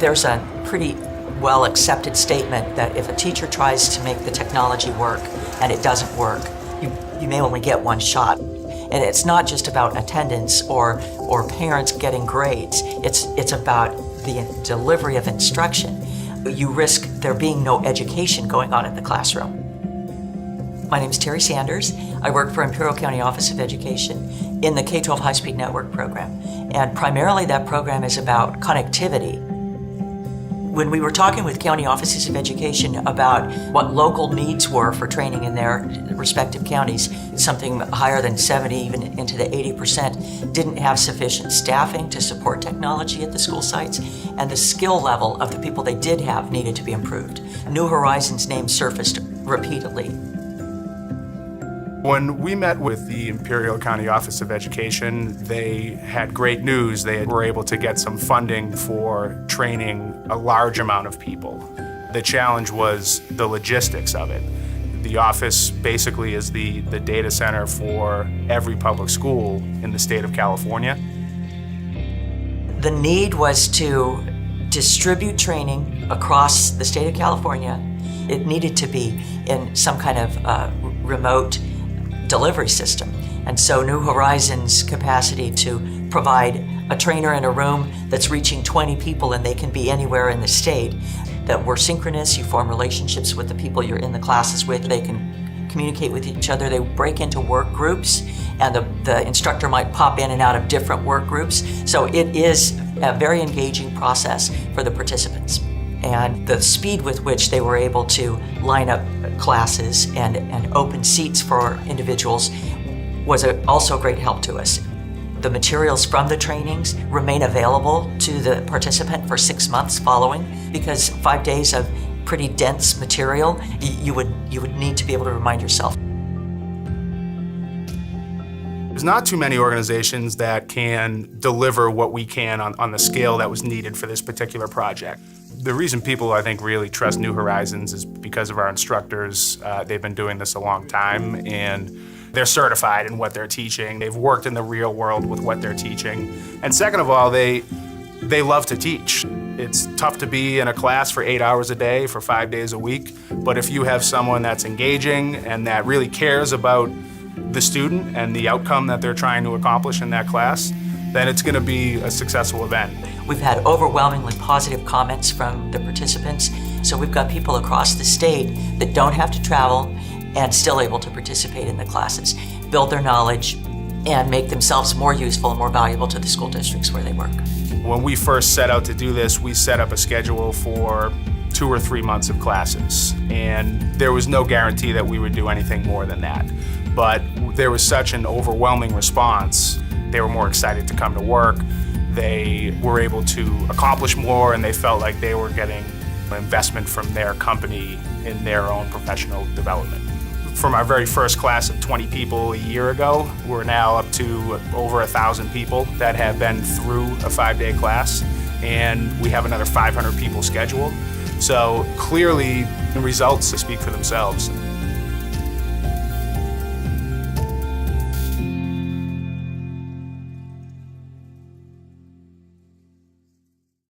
There's a pretty well accepted statement that if a teacher tries to make the technology work and it doesn't work, you may only get one shot. And it's not just about attendance or parents getting grades. It's about the delivery of instruction. You risk there being no education going on in the classroom. My name is Terry Sanders. I work for Imperial County Office of Education in the K-12 High-Speed Network program. And primarily that program is about connectivity. When we were talking with county offices of education about what local needs were for training in their respective counties, something higher than 70, even into the 80%, didn't have sufficient staffing to support technology at the school sites, and the skill level of the people they did have needed to be improved. New Horizons name surfaced repeatedly. When we met with the Imperial County Office of Education, they had great news. They were able to get some funding for training a large amount of people. The challenge was the logistics of it. The office basically is the data center for every public school in the state of California. The need was to distribute training across the state of California. It needed to be in some kind of remote delivery system. And so New Horizons' capacity to provide a trainer in a room that's reaching 20 people and they can be anywhere in the state, that we're synchronous, you form relationships with the people you're in the classes with, they can communicate with each other, they break into work groups, and the instructor might pop in and out of different work groups. So it is a very engaging process for the participants. And the speed with which they were able to line up classes and open seats for individuals was also a great help to us. The materials from the trainings remain available to the participant for 6 months following, because 5 days of pretty dense material, you would need to be able to remind yourself. There's not too many organizations that can deliver what we can on the scale that was needed for this particular project. The reason people, I think, really trust New Horizons is because of our instructors. They've been doing this a long time, and they're certified in what they're teaching. They've worked in the real world with what they're teaching. And second of all, they love to teach. It's tough to be in a class for 8 hours a day for 5 days a week, but if you have someone that's engaging and that really cares about the student and the outcome that they're trying to accomplish in that class, then it's going to be a successful event. We've had overwhelmingly positive comments from the participants, so we've got people across the state that don't have to travel and still able to participate in the classes, build their knowledge, and make themselves more useful and more valuable to the school districts where they work. When we first set out to do this, we set up a schedule for 2 or 3 months of classes, and there was no guarantee that we would do anything more than that. But there was such an overwhelming response. They were more excited to come to work. They were able to accomplish more, and they felt like they were getting investment from their company in their own professional development. From our very first class of 20 people a year ago, we're now up to over 1,000 people that have been through a 5-day class, and we have another 500 people scheduled. So clearly, the results speak for themselves.